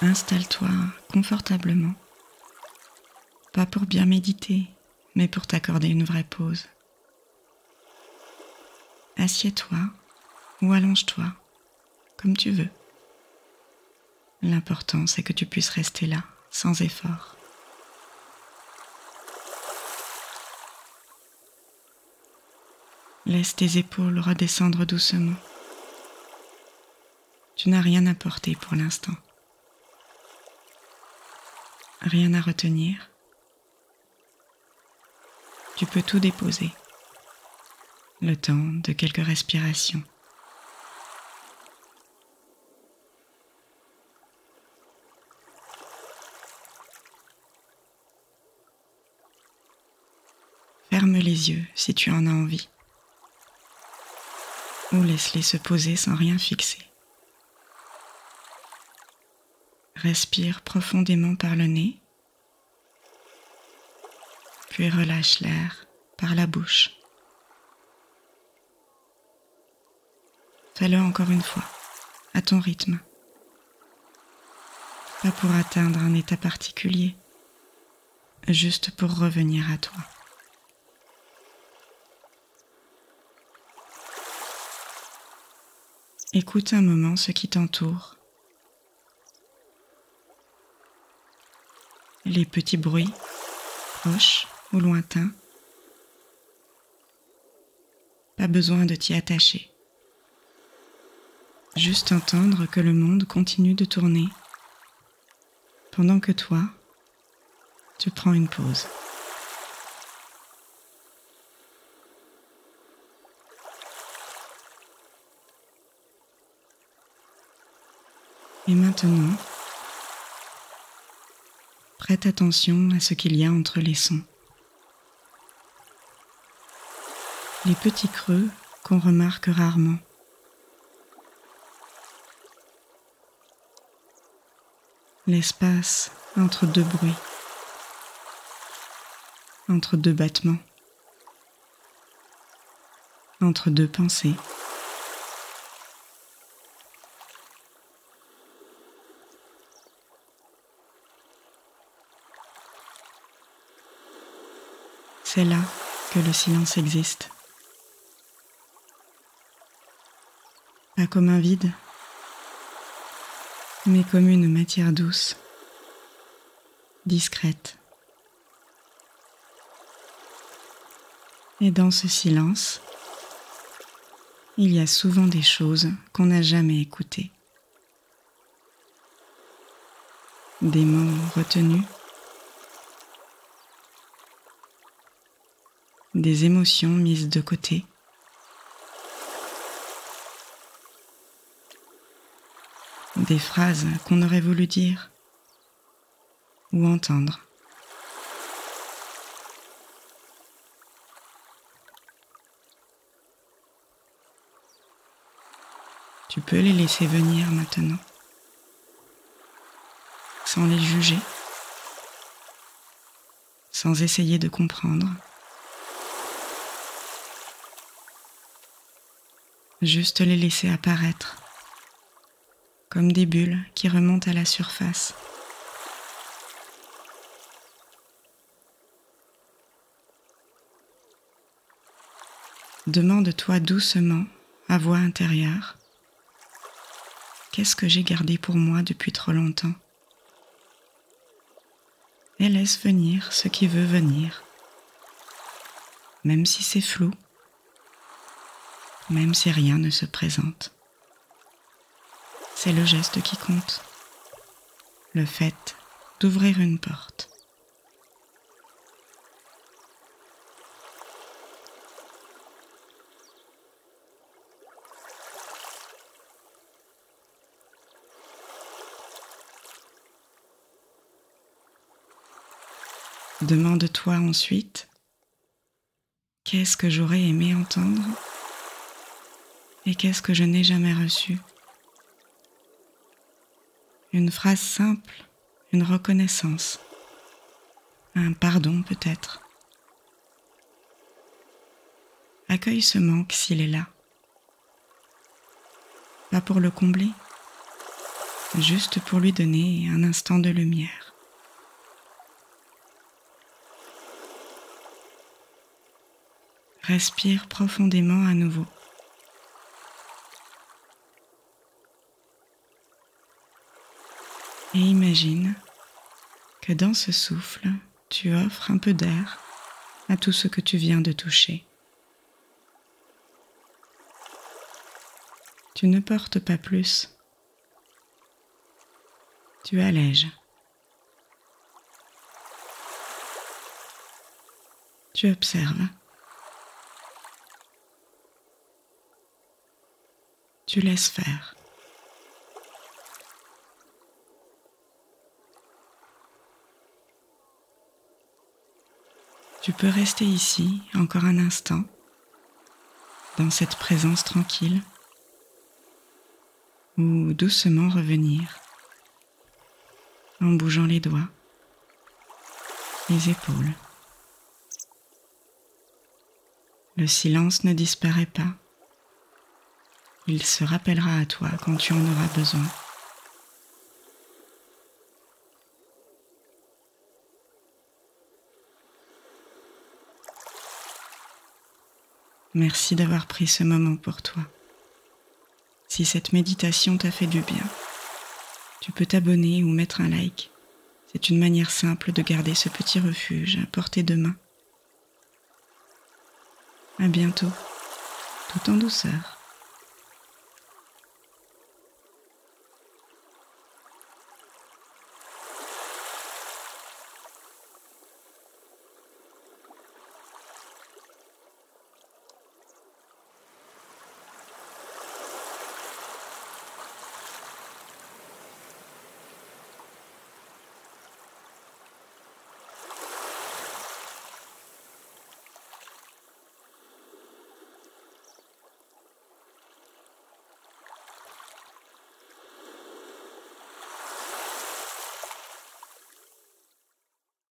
Installe-toi confortablement, pas pour bien méditer, mais pour t'accorder une vraie pause. Assieds-toi ou allonge-toi, comme tu veux. L'important, c'est que tu puisses rester là, sans effort. Laisse tes épaules redescendre doucement. Tu n'as rien à porter pour l'instant. Rien à retenir. Tu peux tout déposer. Le temps de quelques respirations. Ferme les yeux si tu en as envie. Ou laisse-les se poser sans rien fixer. Respire profondément par le nez, puis relâche l'air par la bouche. Fais-le encore une fois, à ton rythme. Pas pour atteindre un état particulier, juste pour revenir à toi. Écoute un moment ce qui t'entoure. Les petits bruits, proches ou lointains. Pas besoin de t'y attacher. Juste entendre que le monde continue de tourner pendant que toi, tu prends une pause. Et maintenant, prête attention à ce qu'il y a entre les sons. Les petits creux qu'on remarque rarement. L'espace entre deux bruits, entre deux battements, entre deux pensées. C'est là que le silence existe. Pas comme un vide, mais comme une matière douce, discrète. Et dans ce silence, il y a souvent des choses qu'on n'a jamais écoutées. Des mots retenus, des émotions mises de côté, des phrases qu'on aurait voulu dire ou entendre. Tu peux les laisser venir maintenant, sans les juger, sans essayer de comprendre. Juste les laisser apparaître, comme des bulles qui remontent à la surface. Demande-toi doucement, à voix intérieure, qu'est-ce que j'ai gardé pour moi depuis trop longtemps? Et laisse venir ce qui veut venir, même si c'est flou, même si rien ne se présente. C'est le geste qui compte, le fait d'ouvrir une porte. Demande-toi ensuite, qu'est-ce que j'aurais aimé entendre et qu'est-ce que je n'ai jamais reçu? Une phrase simple, une reconnaissance, un pardon peut-être. Accueille ce manque s'il est là. Pas pour le combler, juste pour lui donner un instant de lumière. Respire profondément à nouveau. Et imagine que dans ce souffle, tu offres un peu d'air à tout ce que tu viens de toucher. Tu ne portes pas plus. Tu allèges. Tu observes. Tu laisses faire. Tu peux rester ici encore un instant, dans cette présence tranquille, ou doucement revenir, en bougeant les doigts, les épaules. Le silence ne disparaît pas. Il se rappellera à toi quand tu en auras besoin. Merci d'avoir pris ce moment pour toi. Si cette méditation t'a fait du bien, tu peux t'abonner ou mettre un like. C'est une manière simple de garder ce petit refuge à portée de main. À bientôt, tout en douceur.